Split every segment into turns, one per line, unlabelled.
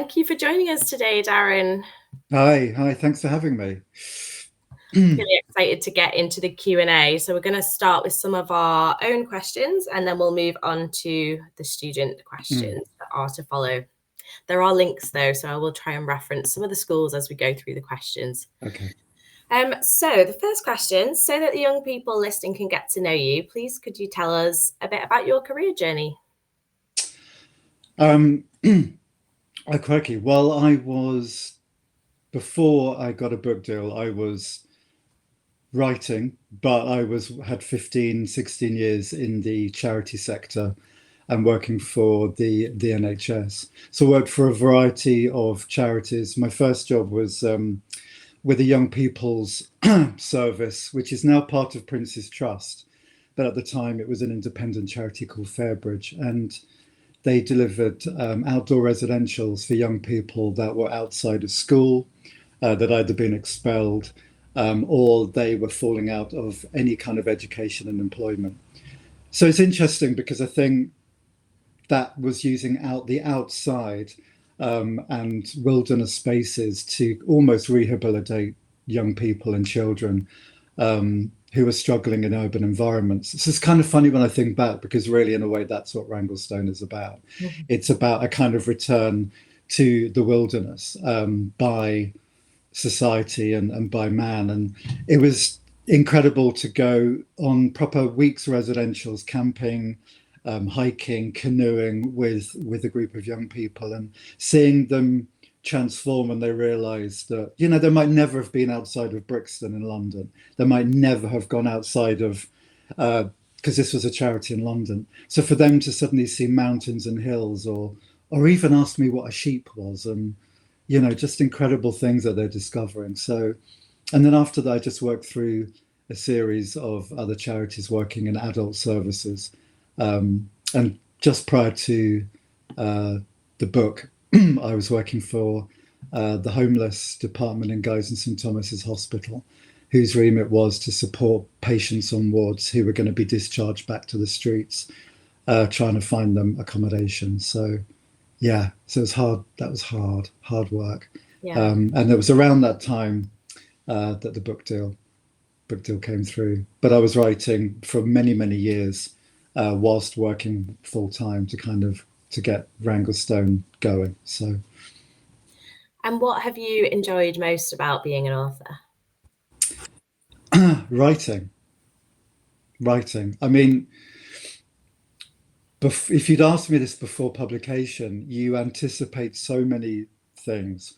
Thank you for joining us today, Darren.
Hi, thanks for having me.
Really excited to get into the Q&A. So we're going to start with some of our own questions and then we'll move on to the student questions that are to follow. There are links though, so I will try and reference some of the schools as we go through the questions.
Okay.
So the first question, so that the young people listening can get to know you, please could you tell us a bit about your career journey?
Crikey. Well, before I got a book deal, I was writing, but had 15, 16 years in the charity sector and working for the NHS. So I worked for a variety of charities. My first job was with the Young People's Service, which is now part of Prince's Trust. But at the time, it was an independent charity called Fairbridge. And they delivered outdoor residentials for young people that were outside of school, that either been expelled or they were falling out of any kind of education and employment. So it's interesting because I think that was using the outside and wilderness spaces to almost rehabilitate young people and children who are struggling in urban environments. This is kind of funny when I think back, because really, in a way, that's what Wranglestone is about. Mm-hmm. It's about a kind of return to the wilderness by society and by man. And it was incredible to go on proper weeks residentials, camping, hiking, canoeing with a group of young people and seeing them transform when they realised that, they might never have been outside of Brixton in London. They might never have gone outside of, because this was a charity in London. So for them to suddenly see mountains and hills or even ask me what a sheep was and, just incredible things that they're discovering. So, and then after that, I just worked through a series of other charities working in adult services. And just prior to the book, I was working for the homeless department in Guy's and St Thomas's Hospital, whose remit was to support patients on wards who were going to be discharged back to the streets, trying to find them accommodation. So, yeah, so it was hard. That was hard work. Yeah. And it was around that time that the book deal came through. But I was writing for many, many years whilst working full time to get Wranglestone going. So,
and what have you enjoyed most about being an author?
Writing. I mean, if you'd asked me this before publication, you anticipate so many things.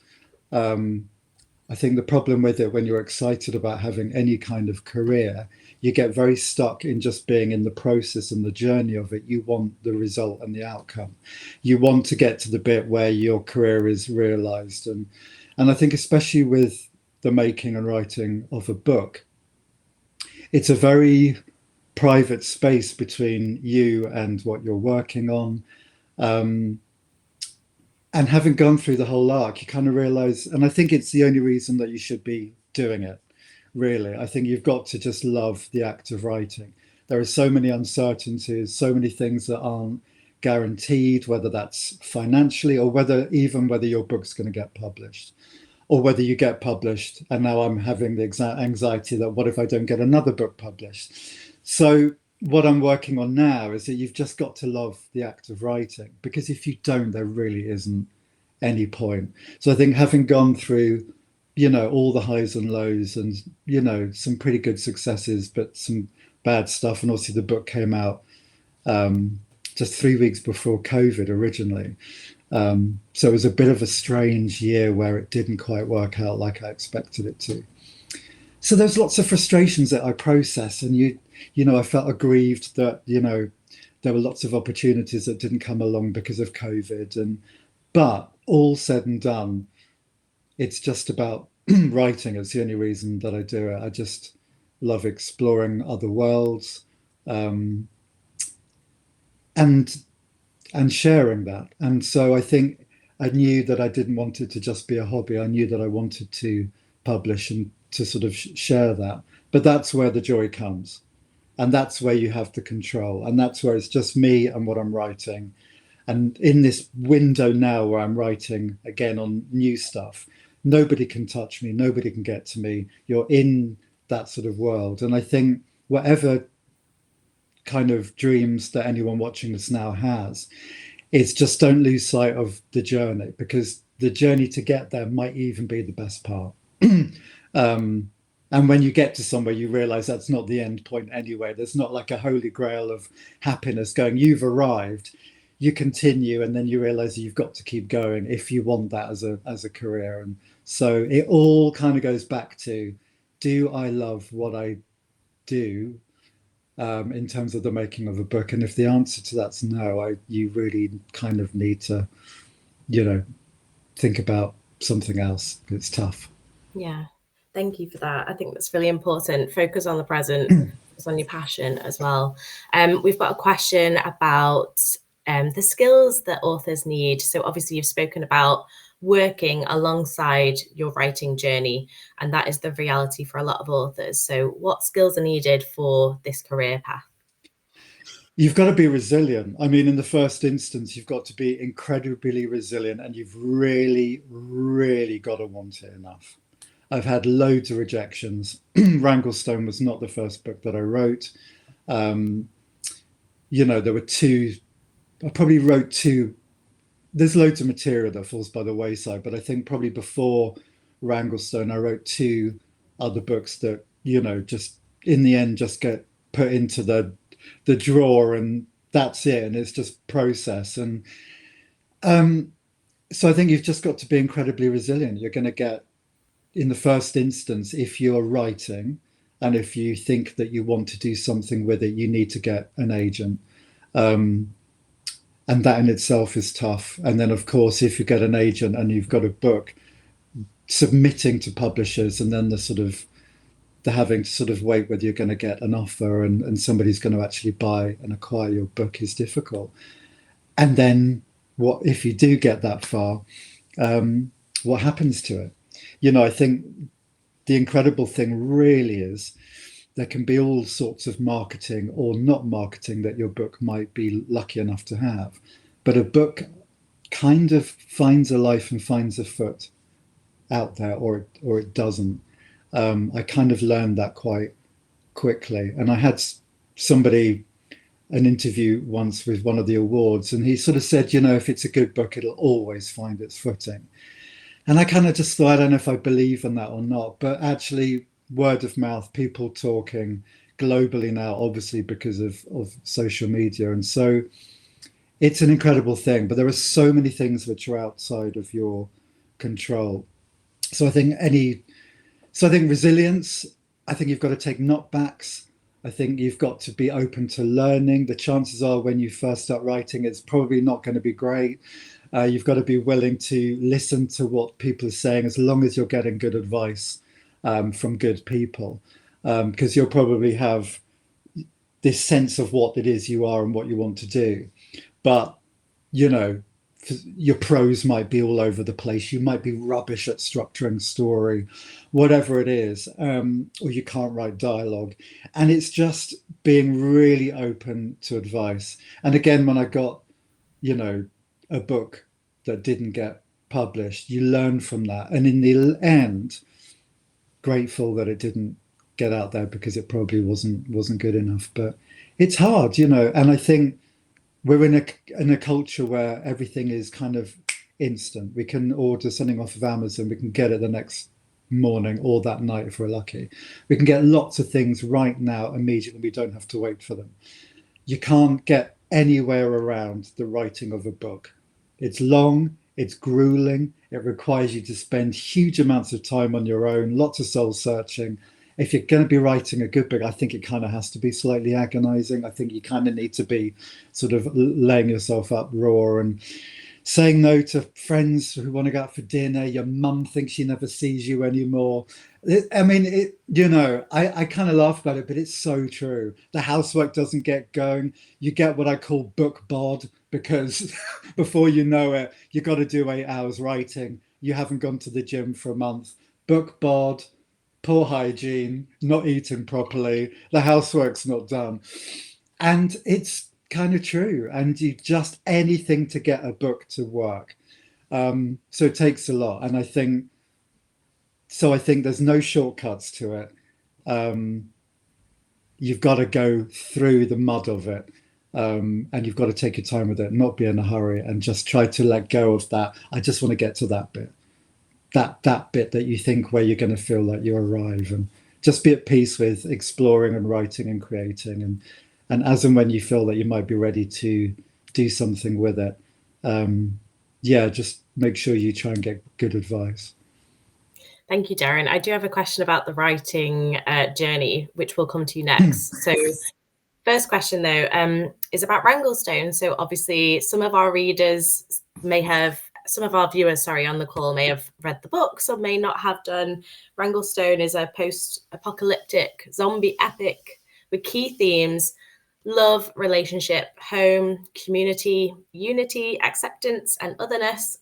I think the problem with it, when you're excited about having any kind of career, you get very stuck in just being in the process and the journey of it. You want the result and the outcome. You want to get to the bit where your career is realized. And I think especially with the making and writing of a book, it's a very private space between you and what you're working on. And having gone through the whole arc, you kind of realize, and I think it's the only reason that you should be doing it, really. I think you've got to just love the act of writing. There are so many uncertainties, so many things that aren't guaranteed, whether that's financially or whether your book's going to get published, or whether you get published. And now I'm having the exact anxiety that what if I don't get another book published? So what I'm working on now is that you've just got to love the act of writing, because if you don't, there really isn't any point. So I think having gone through, all the highs and lows and, some pretty good successes, but some bad stuff. And obviously the book came out just 3 weeks before COVID originally. So it was a bit of a strange year where it didn't quite work out like I expected it to. So there's lots of frustrations that I process, and I felt aggrieved that, there were lots of opportunities that didn't come along because of COVID. But all said and done, it's just about writing. It's the only reason that I do it. I just love exploring other worlds and sharing that. And so I think I knew that I didn't want it to just be a hobby. I knew that I wanted to publish and to sort of share that. But that's where the joy comes. And that's where you have the control. And that's where it's just me and what I'm writing. And in this window now where I'm writing again on new stuff, nobody can touch me, nobody can get to me. You're in that sort of world. And I think whatever kind of dreams that anyone watching this now has, is just don't lose sight of the journey, because the journey to get there might even be the best part. And when you get to somewhere, you realize that's not the end point anyway. There's not like a holy grail of happiness going, you've arrived. You continue, and then you realize you've got to keep going if you want that as a career. And so it all kind of goes back to, do I love what I do, in terms of the making of a book? And if the answer to that's no, you really kind of need to, think about something else. It's tough.
Yeah. Thank you for that. I think that's really important. Focus on the present, focus on your passion as well. We've got a question about the skills that authors need. So obviously you've spoken about working alongside your writing journey, and that is the reality for a lot of authors. So what skills are needed for this career path?
You've got to be resilient. I mean, in the first instance, you've got to be incredibly resilient, and you've really, really got to want it enough. I've had loads of rejections. Wranglestone was not the first book that I wrote. There were two, I probably wrote two. There's loads of material that falls by the wayside, but I think probably before Wranglestone, I wrote two other books that, just in the end, just get put into the drawer, and that's it. And it's just process. And so I think you've just got to be incredibly resilient. You're going to get, in the first instance, if you're writing and if you think that you want to do something with it, you need to get an agent. And that in itself is tough. And then, of course, if you get an agent and you've got a book, submitting to publishers, and then the having to sort of wait whether you're going to get an offer and somebody's going to actually buy and acquire your book is difficult. And then what if you do get that far? What happens to it? I think the incredible thing really is there can be all sorts of marketing or not marketing that your book might be lucky enough to have. But a book kind of finds a life and finds a foot out there, or it doesn't. I kind of learned that quite quickly. And I had an interview once with one of the awards, and he sort of said, if it's a good book, it'll always find its footing. And I kind of just thought, I don't know if I believe in that or not, but actually word of mouth, people talking globally now, obviously because of social media. And so it's an incredible thing, but there are so many things which are outside of your control. So I think resilience, I think you've got to take knockbacks. I think you've got to be open to learning. The chances are when you first start writing, it's probably not going to be great. You've got to be willing to listen to what people are saying, as long as you're getting good advice from good people, because you'll probably have this sense of what it is you are and what you want to do. But, your prose might be all over the place. You might be rubbish at structuring story, whatever it is, or you can't write dialogue. And it's just being really open to advice. And again, when I got, a book that didn't get published, you learn from that. And in the end, grateful that it didn't get out there, because it probably wasn't good enough. But it's hard, and I think we're in a culture where everything is kind of instant. We can order something off of Amazon, we can get it the next morning or that night if we're lucky. We can get lots of things right now immediately. We don't have to wait for them. You can't get anywhere around the writing of a book. It's long, it's grueling, it requires you to spend huge amounts of time on your own, lots of soul searching. If you're going to be writing a good book, I think it kind of has to be slightly agonizing. I think you kind of need to be sort of laying yourself up raw and saying no to friends who want to go out for dinner. Your mum thinks she never sees you anymore. I kind of laugh about it, but it's so true. The housework doesn't get going. You get what I call book bod, because before you know it, you got to do 8 hours writing. You haven't gone to the gym for a month. Book bod, poor hygiene, not eating properly. The housework's not done. And it's kind of true. And you just anything to get a book to work. So it takes a lot. And I think there's no shortcuts to it. You've got to go through the mud of it. And you've got to take your time with it, not be in a hurry, and just try to let go of that. I just want to get to that bit, that bit that you think where you're going to feel like you arrive, and just be at peace with exploring and writing and creating. And as and when you feel that you might be ready to do something with it, just make sure you try and get good advice.
Thank you, Darren. I do have a question about the writing journey, which we'll come to next. So first question, though, is about Wranglestone. So obviously some of our viewers, on the call may have read the book, some may not have done. Wranglestone is a post-apocalyptic zombie epic with key themes: love, relationship, home, community, unity, acceptance, and otherness.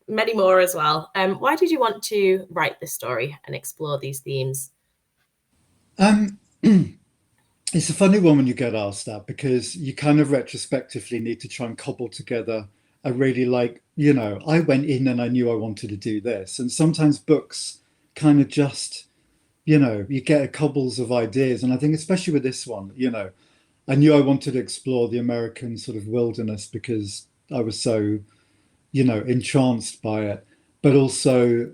Many more as well. Why did you want to write this story and explore these themes?
It's a funny one when you get asked that, because you kind of retrospectively need to try and cobble together a really, like, I went in and I knew I wanted to do this. And sometimes books kind of just, you get cobbles of ideas. And I think especially with this one, I knew I wanted to explore the American sort of wilderness because I was so, entranced by it, but also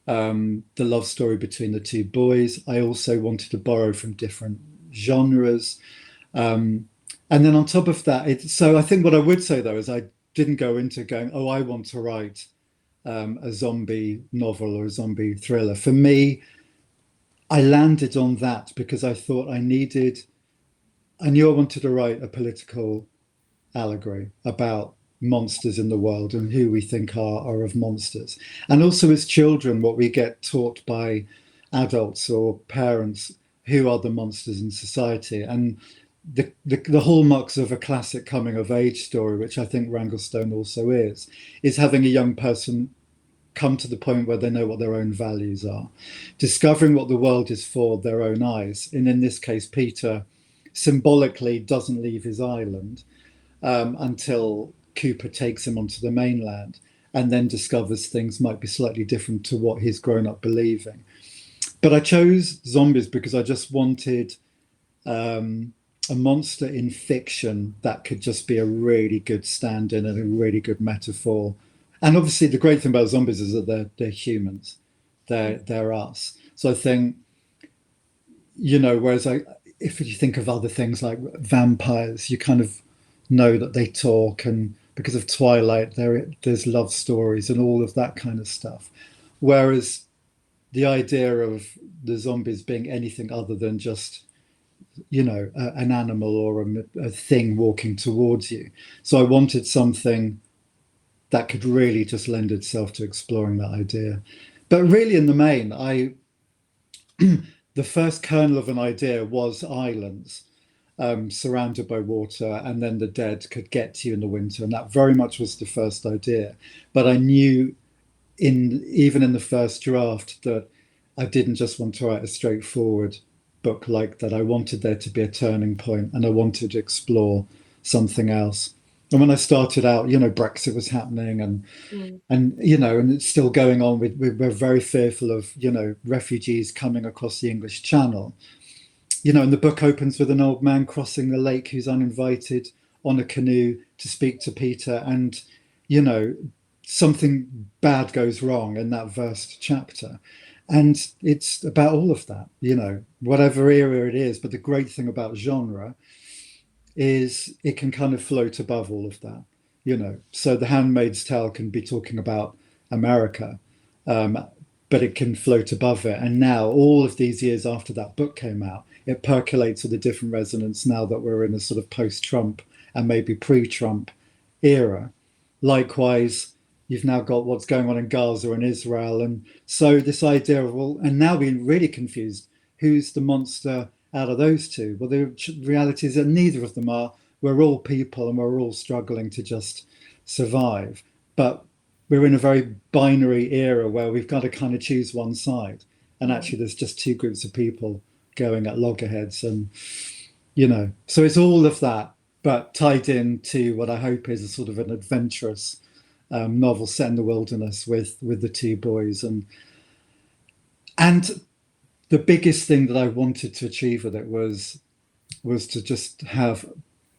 the love story between the two boys. I also wanted to borrow from different genres. And then on top of that, so I think what I would say, though, is I didn't go into going, oh, I want to write a zombie novel or a zombie thriller. For me, I landed on that because I thought I knew I wanted to write a political allegory about monsters in the world and who we think are of monsters. And also as children, what we get taught by adults or parents, who are the monsters in society. And the hallmarks of a classic coming of age story, which I think Wranglestone also is having a young person come to the point where they know what their own values are, discovering what the world is for their own eyes. And in this case, Peter symbolically doesn't leave his island until Cooper takes him onto the mainland, and then discovers things might be slightly different to what he's grown up believing. But I chose zombies because I just wanted a monster in fiction that could just be a really good stand-in and a really good metaphor. And obviously the great thing about zombies is that they're humans. They're us. So I think, whereas if you think of other things like vampires, you kind of know that they talk, and because of Twilight, there's love stories and all of that kind of stuff. Whereas the idea of the zombies being anything other than just, an animal or a thing walking towards you. So I wanted something that could really just lend itself to exploring that idea. But really, in the main, the first kernel of an idea was islands. Surrounded by water, and then the dead could get to you in the winter, and that very much was the first idea. But I knew even in the first draft that I didn't just want to write a straightforward book like that. I wanted there to be a turning point, and I wanted to explore something else. And when I started out, Brexit was happening, and it's still going on. We're very fearful of refugees coming across the English Channel. And the book opens with an old man crossing the lake who's uninvited on a canoe to speak to Peter. And, something bad goes wrong in that first chapter. And it's about all of that, whatever era it is. But the great thing about genre is it can kind of float above all of that, So The Handmaid's Tale can be talking about America, but it can float above it. And now, all of these years after that book came out, it percolates with a different resonance now that we're in a sort of post-Trump and maybe pre-Trump era. Likewise, you've now got what's going on in Gaza and Israel. And so this idea of, and now being really confused, who's the monster out of those two? Well, the reality is that neither of them are. We're all people and we're all struggling to just survive. But we're in a very binary era where we've got to kind of choose one side. And actually, there's just two groups of people going at loggerheads, and so it's all of that but tied into what I hope is a sort of an adventurous novel set in the wilderness with the two boys. And the biggest thing that I wanted to achieve with it was to just have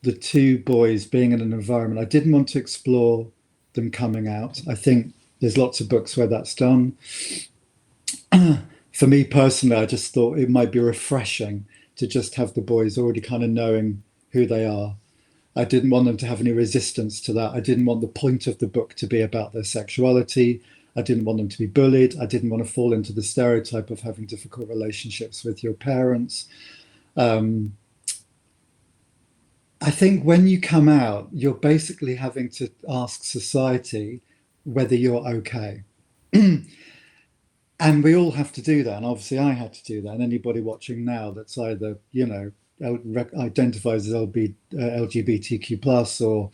the two boys being in an environment. I didn't want to explore them coming out. I think there's lots of books where that's done. For me personally, I just thought it might be refreshing to just have the boys already kind of knowing who they are. I didn't want them to have any resistance to that. I didn't want the point of the book to be about their sexuality. I didn't want them to be bullied. I didn't want to fall into the stereotype of having difficult relationships with your parents. I think when you come out, you're basically having to ask society whether you're okay. And we all have to do that. And obviously I had to do that. And anybody watching now that's either, identifies as LGBTQ plus or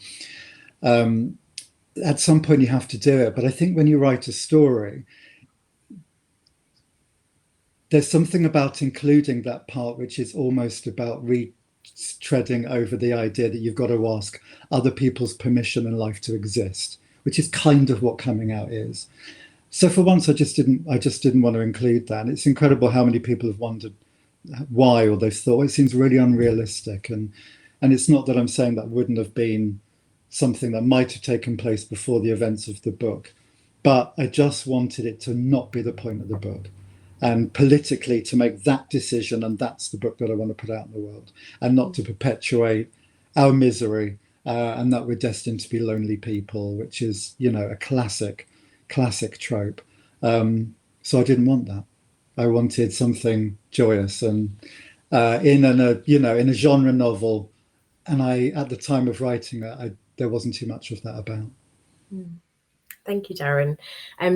at some point you have to do it. But I think when you write a story, there's something about including that part which is almost about treading over the idea that you've got to ask other people's permission in life to exist, which is kind of what coming out is. So for once, I just didn't want to include that. And it's incredible how many people have wondered why, or they've thought it seems really unrealistic. And it's not that I'm saying that wouldn't have been something that might have taken place before the events of the book, but I just wanted it to not be the point of the book, and politically to make that decision, and that's the book that I want to put out in the world, and not to perpetuate our misery and that we're destined to be lonely people, which is, a classic trope. So I didn't want that. I wanted something joyous and in a genre novel. And at the time of writing it, there wasn't too much of that about.
Thank you, Darren.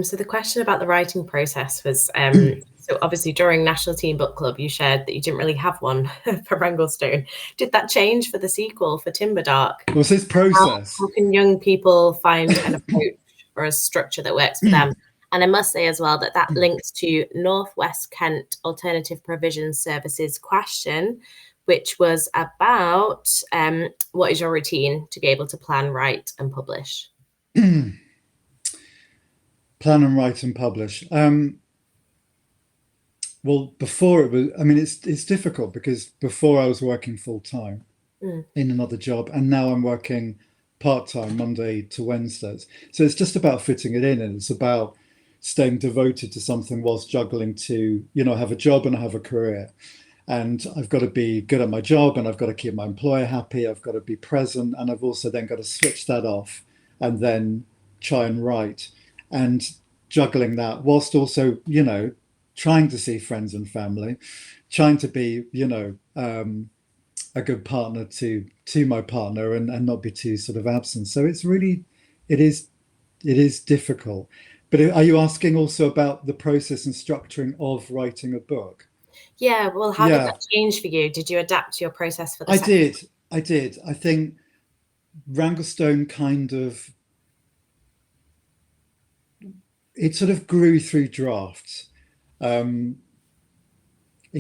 So the question about the writing process was, so obviously during National Teen Book Club, you shared that you didn't really have one for Wranglestone. Did that change for the sequel, for Timberdark?
What's this process?
How can young people find an approach or a structure that works for them? And I must say as well that links to Northwest Kent Alternative Provision Services question, which was about what is your routine to be able to plan, write and publish?
Plan and write and publish. Well, before it was, it's difficult because before I was working full time in another job, and now I'm working part-time Monday to Wednesdays. So it's just about fitting it in, and it's about staying devoted to something whilst juggling to, have a job and I have a career. And I've got to be good at my job, and I've got to keep my employer happy. I've got to be present, and I've also then got to switch that off and then try and write, and juggling that whilst also, trying to see friends and family, trying to be, a good partner to my partner and not be too sort of absent. So it's really, it is difficult. But are you asking also about the process and structuring of writing a book?
Yeah, well, how did that change for you? Did you adapt your process for the
second? I did. I think Wranglestone it sort of grew through drafts. It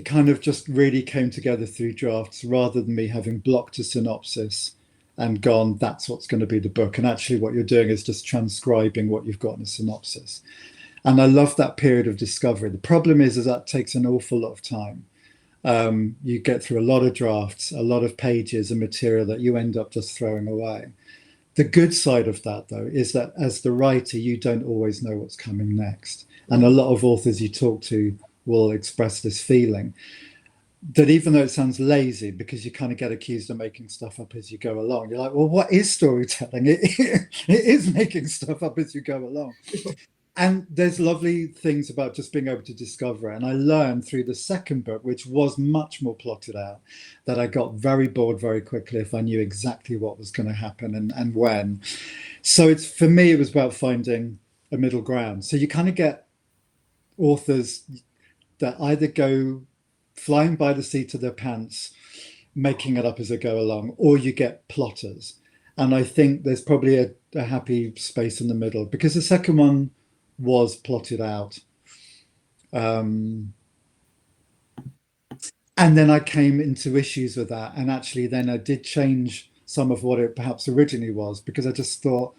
kind of just really came together through drafts rather than me having blocked a synopsis and gone, that's what's going to be the book. And actually what you're doing is just transcribing what you've got in a synopsis. And I love that period of discovery. The problem is that takes an awful lot of time. You get through a lot of drafts, a lot of pages and material that you end up just throwing away. The good side of that, though, is that as the writer, you don't always know what's coming next. And a lot of authors you talk to will express this feeling that even though it sounds lazy, because you kind of get accused of making stuff up as you go along, you're like, well, what is storytelling? It is making stuff up as you go along. And there's lovely things about just being able to discover it. And I learned through the second book, which was much more plotted out, that I got very bored very quickly if I knew exactly what was going to happen and when. So for me, it was about finding a middle ground. So you kind of get authors that either go flying by the seat of their pants, making it up as they go along, or you get plotters. And I think there's probably a happy space in the middle, because the second one was plotted out. And then I came into issues with that. And actually then I did change some of what it perhaps originally was, because I just thought,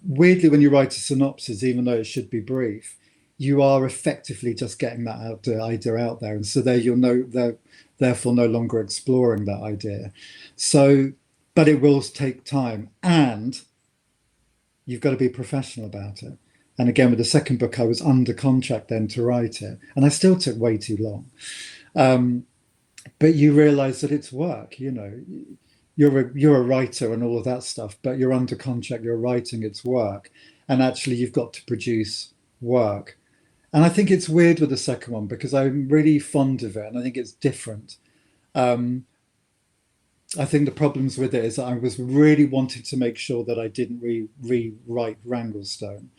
weirdly, when you write a synopsis, even though it should be brief, you are effectively just getting that idea out there, and so there they're therefore no longer exploring that idea. So, but it will take time, and you've got to be professional about it. And again, with the second book, I was under contract then to write it, and I still took way too long. But you realise that it's work. You know, you're a writer and all of that stuff, but you're under contract. You're writing. It's work, and actually, you've got to produce work. And I think it's weird with the second one because I'm really fond of it, and I think it's different. I think the problems with it is that I was really wanting to make sure that I didn't rewrite Wranglestone.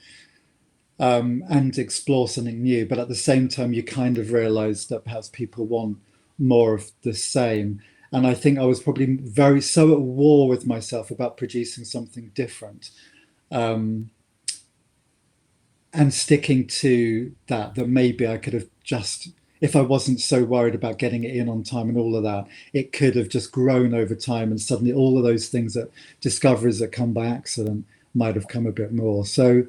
And explore something new. But at the same time, you kind of realize that perhaps people want more of the same. And I think I was probably so at war with myself about producing something different, and sticking to that maybe I could have just, if I wasn't so worried about getting it in on time and all of that, it could have just grown over time, and suddenly all of those things, that discoveries that come by accident, might have come a bit more. So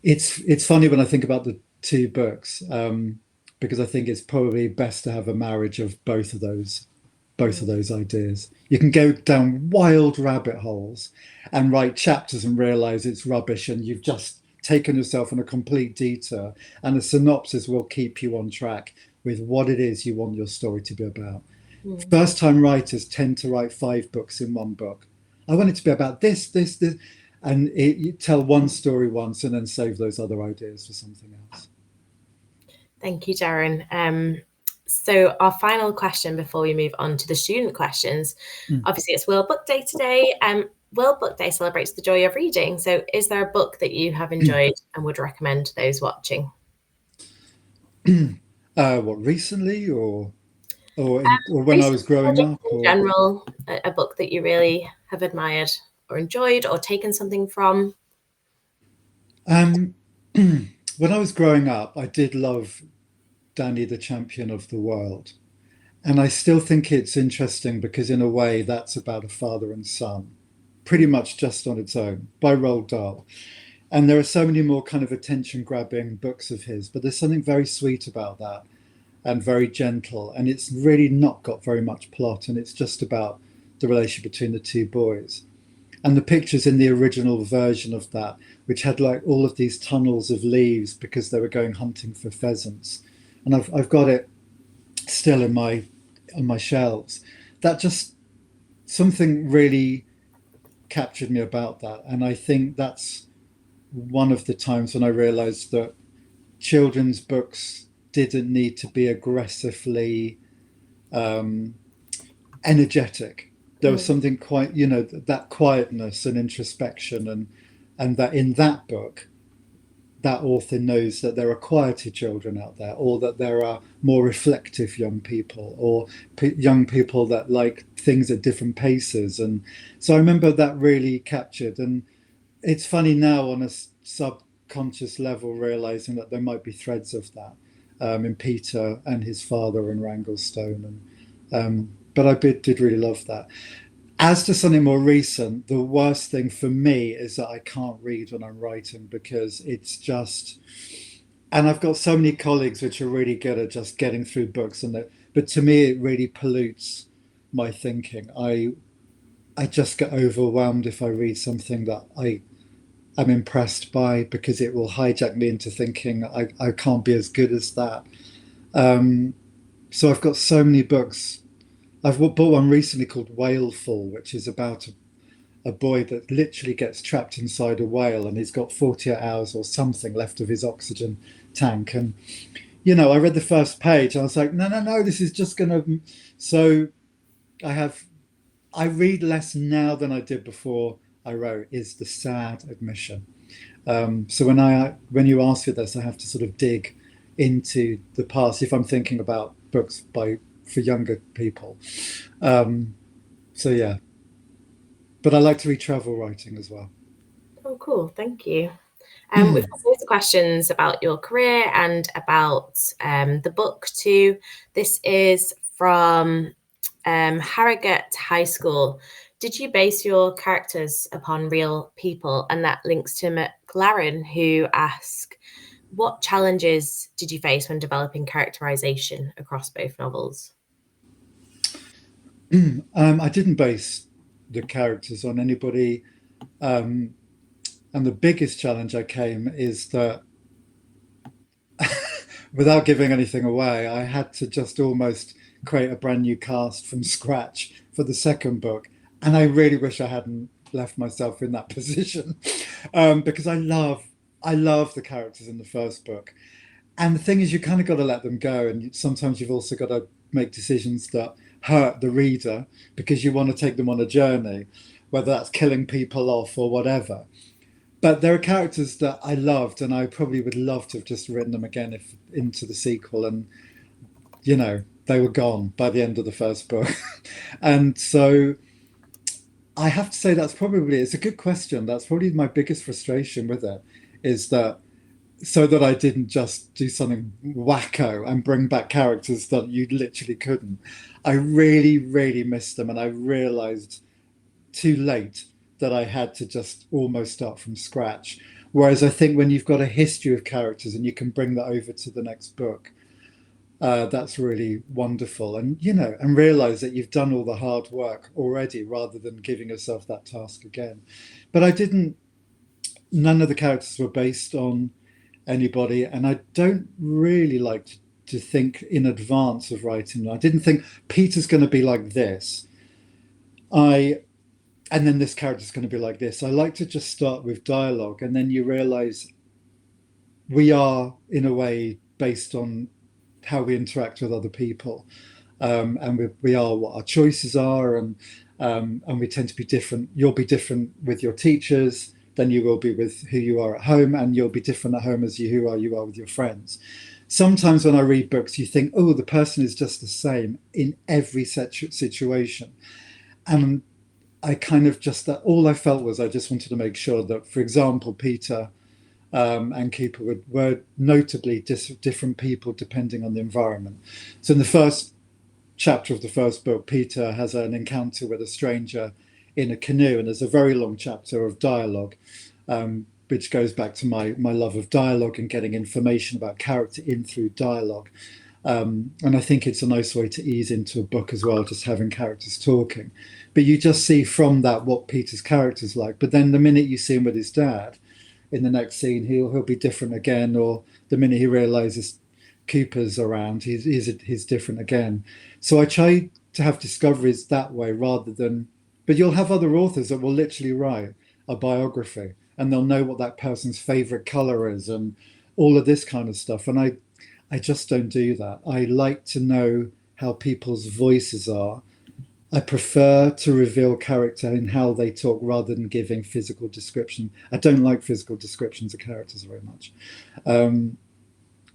it's funny when I think about the two books, because I think it's probably best to have a marriage of both of those ideas. You can go down wild rabbit holes and write chapters and realize it's rubbish, and you've just taken yourself on a complete detour, and the synopsis will keep you on track with what it is you want your story to be about. First time writers tend to write 5 books in one book. I want it to be about this, and you tell one story once and then save those other ideas for something else.
Thank you, Darren. So our final question before we move on to the student questions, obviously it's World Book Day today. World Book Day celebrates the joy of reading. So is there a book that you have enjoyed and would recommend to those watching?
What, recently or when I was growing up?
In general, a book that you really have admired or enjoyed or taken something from?
When I was growing up, I did love Danny the Champion of the World. And I still think it's interesting because in a way that's about a father and son, pretty much just on its own, by Roald Dahl. And there are so many more kind of attention-grabbing books of his, but there's something very sweet about that and very gentle. And it's really not got very much plot, and it's just about the relationship between the two boys. And the pictures in the original version of that, which had like all of these tunnels of leaves because they were going hunting for pheasants. And I've got it still on my shelves. That just, something really captured me about that. And I think that's one of the times when I realized that children's books didn't need to be aggressively energetic. There was something quite, that quietness and introspection, and that in that book, that author knows that there are quieter children out there, or that there are more reflective young people, or young people that like things at different paces. And so I remember that really captured. And it's funny now on a subconscious level, realizing that there might be threads of that in Peter and his father and Wranglestone. But I did really love that. As to something more recent, the worst thing for me is that I can't read when I'm writing, because it's just, and I've got so many colleagues which are really good at just getting through books, but to me it really pollutes my thinking. I just get overwhelmed if I read something that I'm impressed by, because it will hijack me into thinking I can't be as good as that. So I've got so many books. I've bought one recently called Whaleful, which is about a boy that literally gets trapped inside a whale, and he's got 48 hours or something left of his oxygen tank. And, I read the first page and I was like, no, this is just going to... So I read less now than I did before I wrote, is the sad admission. So when you ask for this, I have to sort of dig into the past if I'm thinking about books for younger people. So yeah, but I like to read travel writing as well.
Oh, cool. Thank you. We've got loads of questions about your career and about the book too. This is from Harrogate High School. Did you base your characters upon real people? And that links to McLaren, who asked, what challenges did you face when developing characterization across both novels?
I didn't base the characters on anybody. And the biggest challenge I came is that without giving anything away, I had to just almost create a brand new cast from scratch for the second book. And I really wish I hadn't left myself in that position, because I love the characters in the first book. And the thing is, you kind of got to let them go. And sometimes you've also got to make decisions that hurt the reader because you want to take them on a journey, whether that's killing people off or whatever. But there are characters that I loved, and I probably would love to have just written them again if into the sequel. And they were gone by the end of the first book. And so I have to say it's a good question. That's probably my biggest frustration with it, is that so that I didn't just do something wacko and bring back characters that you literally couldn't. I really, really missed them, and I realized too late that I had to just almost start from scratch. Whereas I think when you've got a history of characters and you can bring that over to the next book, that's really wonderful. And and realize that you've done all the hard work already rather than giving yourself that task again. But none of the characters were based on anybody, and I don't really like to think in advance of writing. I didn't think Peter's going to be like this, and then this character's going to be like this. I like to just start with dialogue, and then you realize we are in a way based on how we interact with other people, and we are what our choices are, and we tend to be different. You'll be different with your teachers than you will be with who you are at home, and you'll be different at home as you are with your friends. Sometimes when I read books, you think, oh, the person is just the same in every situation. And I kind of just, that all I felt was I just wanted to make sure that, for example, Peter and Cooper were notably different people depending on the environment. So in the first chapter of the first book, Peter has an encounter with a stranger in a canoe, and there's a very long chapter of dialogue, which goes back to my love of dialogue and getting information about character in through dialogue. And I think it's a nice way to ease into a book as well, just having characters talking. But you just see from that what Peter's character's like. But then the minute you see him with his dad, in the next scene, he'll be different again. Or the minute he realizes Cooper's around, he's different again. So I try to have discoveries that way rather than. But you'll have other authors that will literally write a biography, and they'll know what that person's favorite color is and all of this kind of stuff. And I just don't do that. I like to know how people's voices are. I prefer to reveal character in how they talk rather than giving physical description. I don't like physical descriptions of characters very much.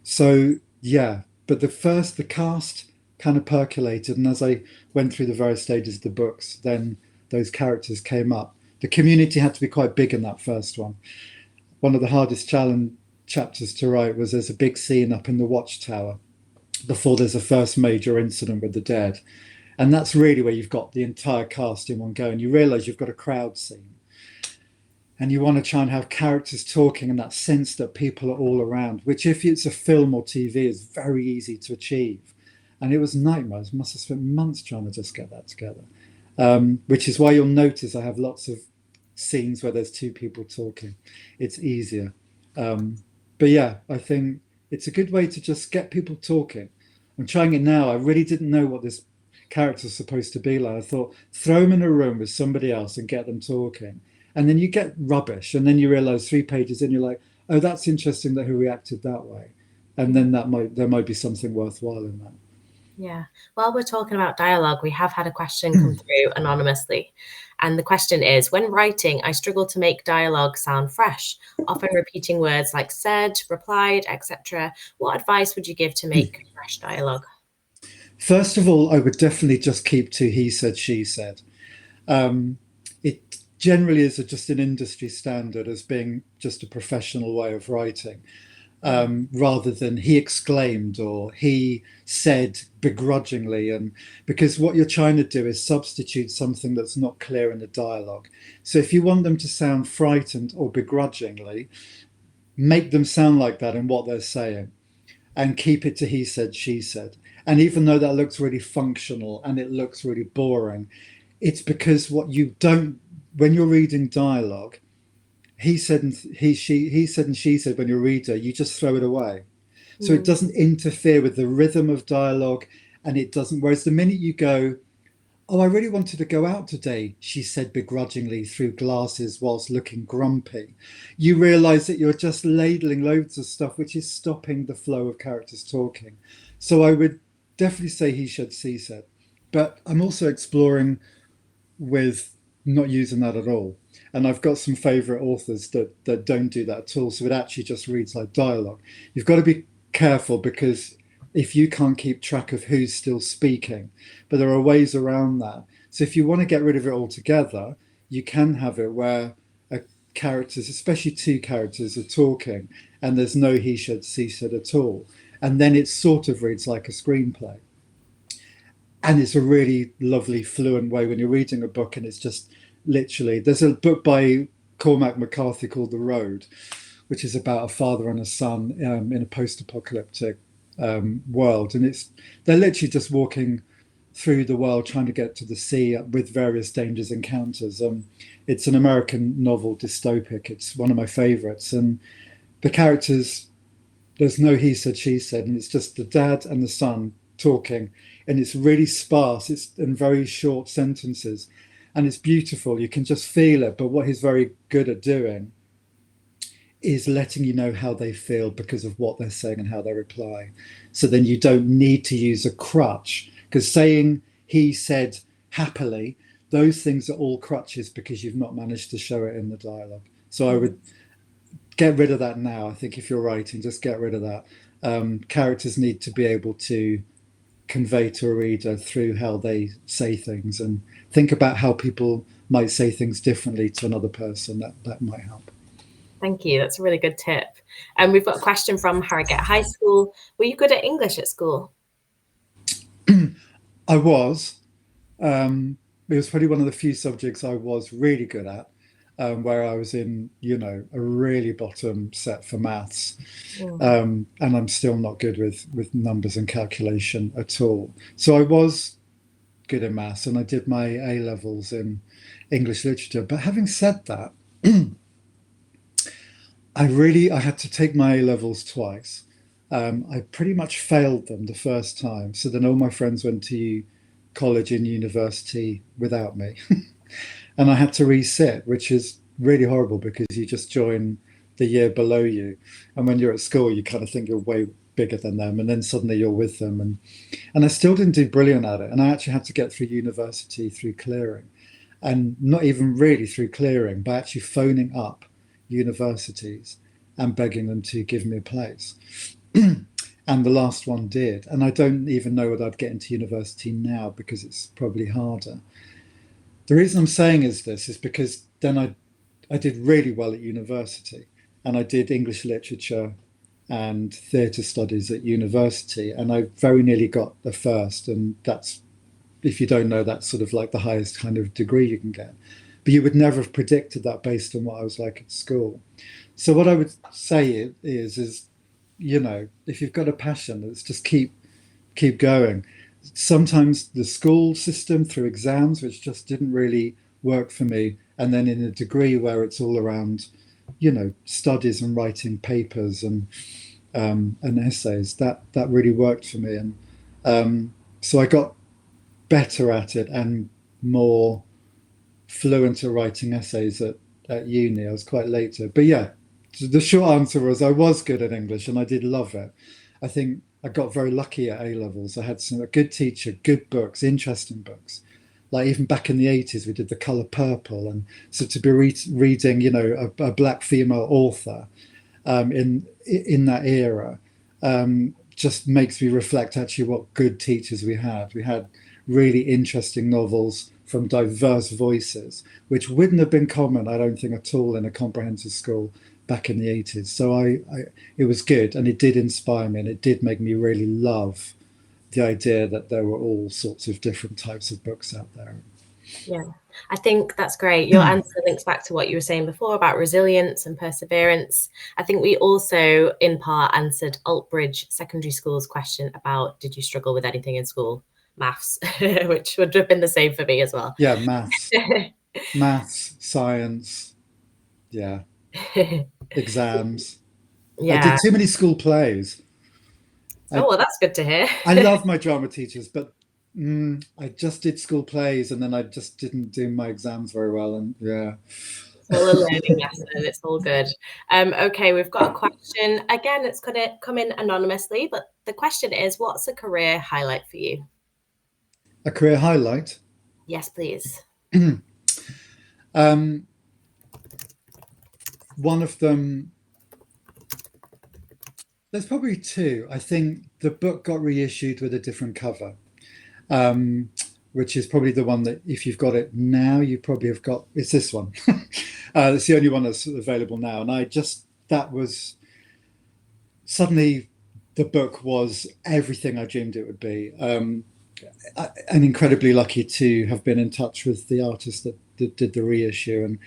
So yeah, but the cast kind of percolated, and as I went through the various stages of the books, then those characters came up. The community had to be quite big in that first one. One of the hardest chapters to write was there's a big scene up in the watchtower before there's a first major incident with the dead. And that's really where you've got the entire cast in one go, and you realize you've got a crowd scene. And you want to try and have characters talking and that sense that people are all around, which if it's a film or TV is very easy to achieve. And it was nightmares. Must have spent months trying to just get that together. Which is why you'll notice I have lots of scenes where there's two people talking. It's easier. But yeah, I think it's a good way to just get people talking. I'm trying it now. I really didn't know what this character's supposed to be like. I thought, throw them in a room with somebody else and get them talking. And then you get rubbish. And then you realize 3 pages in, you're like, oh, that's interesting that he reacted that way. And then there might be something worthwhile in that.
Yeah. While we're talking about dialogue, we have had a question come through anonymously. And the question is, when writing, I struggle to make dialogue sound fresh, often repeating words like said, replied, etc. What advice would you give to make fresh dialogue?
First of all, I would definitely just keep to he said, she said. It generally is just an industry standard as being just a professional way of writing. rather than he exclaimed or he said begrudgingly. And because what you're trying to do is substitute something that's not clear in the dialogue. So if you want them to sound frightened or begrudgingly, make them sound like that in what they're saying and keep it to he said, she said. And even though that looks really functional and it looks really boring, it's because what you don't, when you're reading dialogue, he said and he said and she said, when you're a reader, you just throw it away. So it doesn't interfere with the rhythm of dialogue, and it doesn't, whereas the minute you go, oh, I really wanted to go out today, she said begrudgingly through glasses whilst looking grumpy, you realize that you're just ladling loads of stuff, which is stopping the flow of characters talking. So I would definitely say he said, she said. But I'm also exploring with not using that at all. And I've got some favorite authors that don't do that at all. So it actually just reads like dialogue. You've got to be careful, because if you can't keep track of who's still speaking, but there are ways around that. So if you want to get rid of it altogether, you can have it where characters, especially two characters, are talking and there's no he said, she said at all. And then it sort of reads like a screenplay. And it's a really lovely, fluent way when you're reading a book, and it's just literally, there's a book by Cormac McCarthy called The Road, which is about a father and a son in a post-apocalyptic world. And they're literally just walking through the world trying to get to the sea with various dangers encounters. It's an American novel, dystopic. It's one of my favorites. And the characters, there's no he said, she said, and it's just the dad and the son talking. And it's really sparse. It's in very short sentences. And it's beautiful. You can just feel it. But what he's very good at doing is letting you know how they feel because of what they're saying and how they reply. So then you don't need to use a crutch, because saying he said happily, those things are all crutches because you've not managed to show it in the dialogue. So I would get rid of that now. I think if you're writing, just get rid of that. Characters need to be able to convey to a reader through how they say things, and think about how people might say things differently to another person. That might help.
Thank you. That's a really good tip. And we've got a question from Harrogate High School. Were you good at English at school?
I was. It was probably one of the few subjects I was really good at, where I was in, a really bottom set for maths. And I'm still not good with numbers and calculation at all. So I was good in maths, and I did my A levels in English literature. But having said that, I had to take my A levels twice. I pretty much failed them the first time. So then all my friends went to college and university without me. And I had to resit, which is really horrible because you just join the year below you. And when you're at school, you kind of think you're way bigger than them. And then suddenly you're with them. And I still didn't do brilliant at it. And I actually had to get through university through clearing. And not even really through clearing, but actually phoning up universities and begging them to give me a place. And the last one did. And I don't even know whether I'd get into university now because it's probably harder. The reason I'm saying this is because then I did really well at university, and I did English literature and theatre studies at university, and I very nearly got the first. And that's, if you don't know, that's sort of like the highest kind of degree you can get. But you would never have predicted that based on what I was like at school. So what I would say is if you've got a passion, let's just keep going. Sometimes the school system through exams, which just didn't really work for me, and then in a degree where it's all around, studies and writing papers and essays, that really worked for me. And so I got better at it and more fluent at writing essays at uni. I was quite late to it. But yeah, the short answer was I was good at English and I did love it. I think I got very lucky at A levels. I had a good teacher, good books, interesting books. Like even back in the 80s, we did The Colour Purple. And so to be reading, a black female author in that era just makes me reflect actually what good teachers we had. We had really interesting novels from diverse voices, which wouldn't have been common, I don't think, at all in a comprehensive school back in the 80s. So it was good, and it did inspire me, and it did make me really love the idea that there were all sorts of different types of books out there.
Yeah, I think that's great. Your answer links back to what you were saying before about resilience and perseverance. I think we also, in part, answered Altbridge Secondary School's question about, did you struggle with anything in school? Maths, which would have been the same for me as well.
Yeah, maths, science, yeah, exams.
Yeah.
I did too many school plays.
Oh, well, that's good to hear.
I love my drama teachers, but I just did school plays, and then I just didn't do my exams very well. And yeah.
It's all a learning lesson. It's all good. Okay, we've got a question. Again, it's going to come in anonymously, but the question is, what's a career highlight for you?
A career highlight?
Yes, please.
One of them, there's probably two. I think the book got reissued with a different cover, which is probably the one that if you've got it now, you probably have got, it's this one. It's the only one that's available now. And that was, suddenly the book was everything I dreamed it would be. I'm incredibly lucky to have been in touch with the artist that did the reissue. And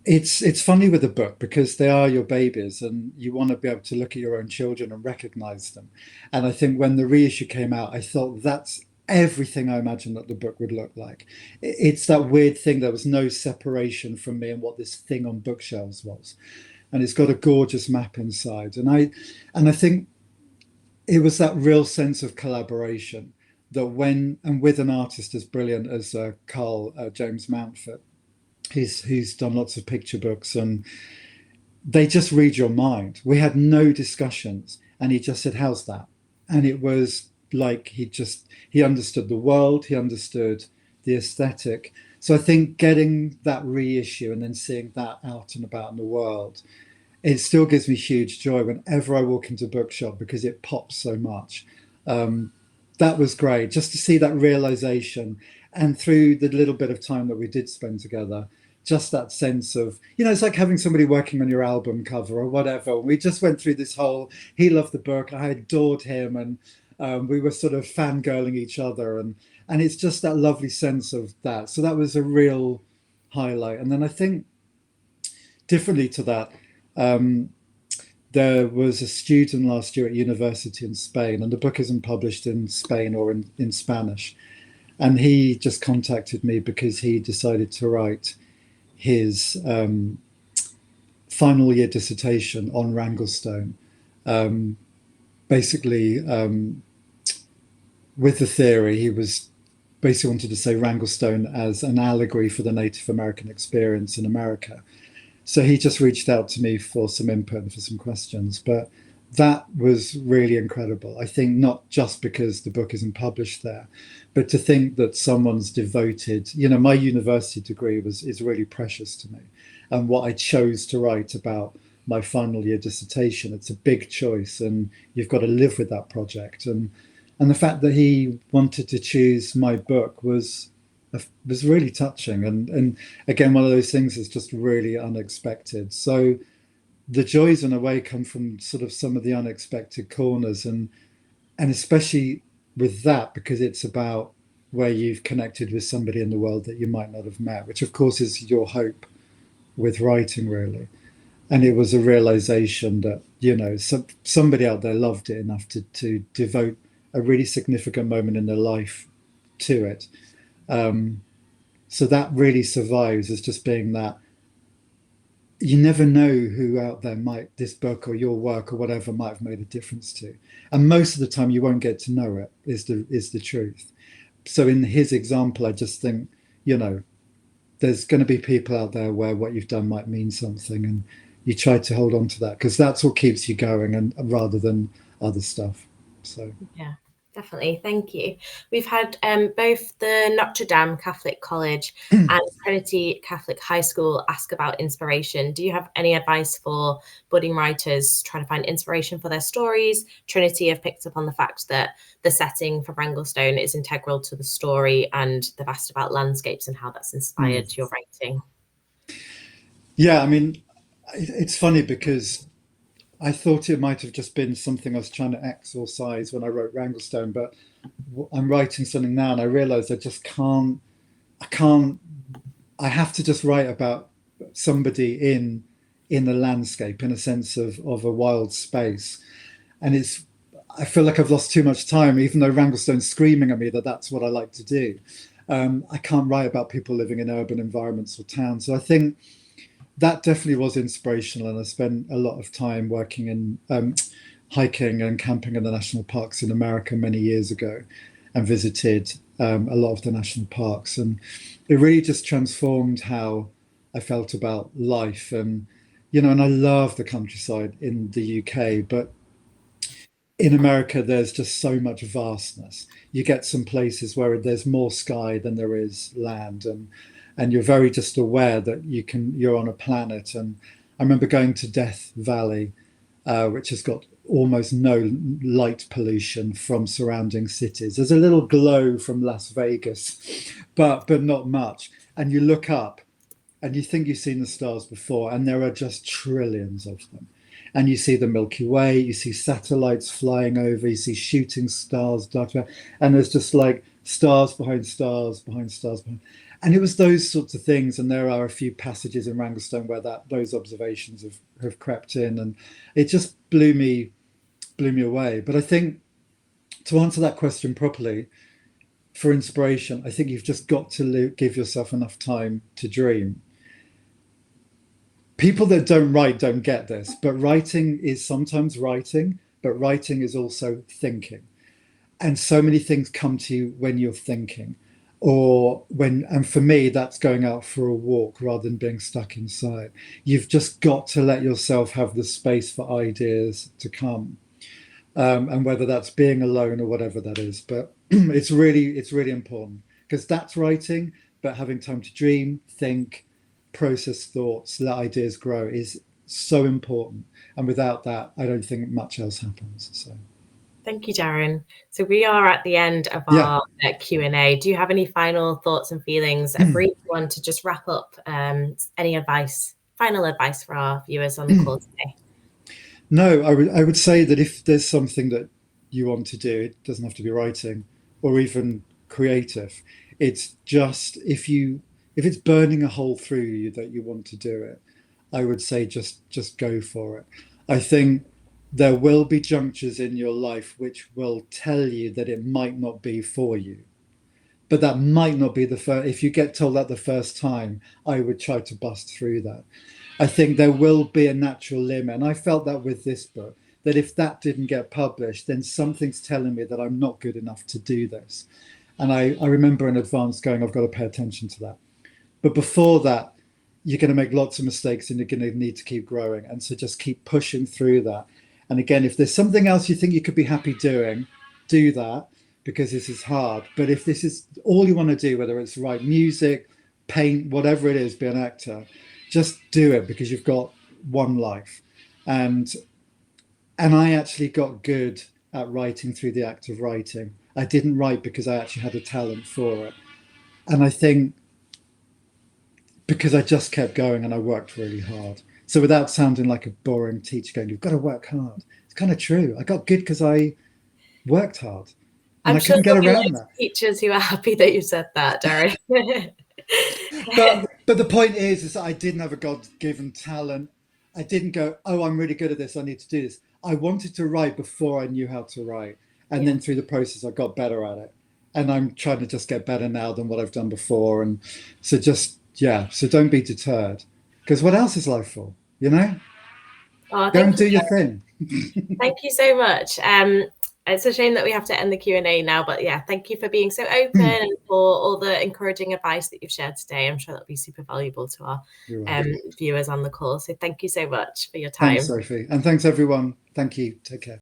it's funny with a book because they are your babies, and you want to be able to look at your own children and recognize them. And I think when the reissue came out, I thought that's everything I imagined that the book would look like. It's that weird thing. There was no separation from me and what this thing on bookshelves was. And it's got a gorgeous map inside. And I think it was that real sense of collaboration that with an artist as brilliant as Carl James Mountford, who's done lots of picture books, and they just read your mind. We had no discussions, and he just said, how's that? And it was like he understood the world, he understood the aesthetic. So I think getting that reissue and then seeing that out and about in the world, it still gives me huge joy whenever I walk into a bookshop because it pops so much. That was great, just to see that realization. And through the little bit of time that we did spend together, just that sense of, it's like having somebody working on your album cover or whatever. We just went through this whole, he loved the book, I adored him, and we were sort of fangirling each other. And it's just that lovely sense of that. So that was a real highlight. And then I think differently to that, there was a student last year at university in Spain, and the book isn't published in Spain or in Spanish. And he just contacted me because he decided to write his final year dissertation on Wranglestone. Basically, with the theory, he was basically wanted to say Wranglestone as an allegory for the Native American experience in America. So he just reached out to me for some input and for some questions. But that was really incredible. I think not just because the book isn't published there, but to think that someone's devoted, my university degree is really precious to me. And what I chose to write about my final year dissertation, it's a big choice, and you've got to live with that project. And the fact that he wanted to choose my book was really touching. And again, one of those things is just really unexpected. So the joys in a way come from sort of some of the unexpected corners, and especially with that, because it's about where you've connected with somebody in the world that you might not have met, which of course is your hope with writing, really. And it was a realization that, somebody out there loved it enough to devote a really significant moment in their life to it. So that really survives as just being that. You never know who out there this book or your work or whatever might have made a difference to. And most of the time you won't get to know it, is the truth. So in his example, I just think, there's going to be people out there where what you've done might mean something, and you try to hold on to that because that's what keeps you going, and rather than other stuff. So
yeah. Definitely, thank you. We've had both the Notre Dame Catholic College and Trinity Catholic High School ask about inspiration. Do you have any advice for budding writers trying to find inspiration for their stories? Trinity have picked up on the fact that the setting for Wranglestone is integral to the story, and they've asked about landscapes and how that's inspired your writing.
Yeah, I mean, It's funny because I thought it might have just been something I was trying to exorcise when I wrote Wranglestone, but I'm writing something now and I realize I just can't, I can't, I have to just write about somebody in a landscape, in a sense of a wild space. And I feel like I've lost too much time, even though Wranglestone's screaming at me that that's what I like to do. I can't write about people living in urban environments or towns. So I think that definitely was inspirational. And I spent a lot of time working in hiking and camping in the national parks in America many years ago and visited a lot of the national parks. And it really just transformed how I felt about life. And I love the countryside in the UK, but in America, there's just so much vastness. You get some places where there's more sky than there is land, and you're very just aware that you're on a planet. And I remember going to Death Valley, which has got almost no light pollution from surrounding cities. There's a little glow from Las Vegas, but not much. And you look up, and you think you've seen the stars before, and there are just trillions of them. And you see the Milky Way, you see satellites flying over, you see shooting stars, and there's just like stars behind stars behind stars behind. And it was those sorts of things. And there are a few passages in Wranglestone where those observations have crept in, and it just blew me away. But I think to answer that question properly, for inspiration, I think you've just got to give yourself enough time to dream. People that don't write don't get this, but writing is sometimes writing, but writing is also thinking. And so many things come to you when you're thinking, and for me, that's going out for a walk rather than being stuck inside. You've just got to let yourself have the space for ideas to come. And whether that's being alone or whatever that is, but it's really important, because that's writing, but having time to dream, think, process thoughts, let ideas grow is so important. And without that, I don't think much else happens. So
thank you, Darren. So we are at the end of
yeah.
our Q&A. Do you have any final thoughts and feelings, a brief one to just wrap up? Any final advice for our viewers on the call today?
No, I would say that if there's something that you want to do, it doesn't have to be writing or even creative. It's just if it's burning a hole through you that you want to do it, I would say just go for it. I think there will be junctures in your life which will tell you that it might not be for you. But that might not be the first. If you get told that the first time, I would try to bust through that. I think there will be a natural limit. And I felt that with this book, that if that didn't get published, then something's telling me that I'm not good enough to do this. And I remember in advance going, I've got to pay attention to that. But before that, you're going to make lots of mistakes and you're going to need to keep growing. And so just keep pushing through that. And again, if there's something else you think you could be happy doing, do that, because this is hard. But if this is all you want to do, whether it's write music, paint, whatever it is, be an actor, just do it, because you've got one life. And I actually got good at writing through the act of writing. I didn't write because I actually had a talent for it. And I think because I just kept going and I worked really hard. So without sounding like a boring teacher going, you've got to work hard. It's kind of true. I got good because I worked hard. And
I'm
I
sure
couldn't get around that.
Teachers who are happy that you said that, Darren.
But the point is that I didn't have a God-given talent. I didn't go, oh, I'm really good at this, I need to do this. I wanted to write before I knew how to write. And then through the process, I got better at it. And I'm trying to just get better now than what I've done before. And so so don't be deterred. Because what else is life for?
Oh,
go and do your thing.
Thank you so much. It's a shame that we have to end the Q&A now, but yeah, thank you for being so open and for all the encouraging advice that you've shared today. I'm sure that'll be super valuable to our viewers on the call. So thank you so much for your time.
Thanks, Sophie. And thanks, everyone. Thank you. Take care.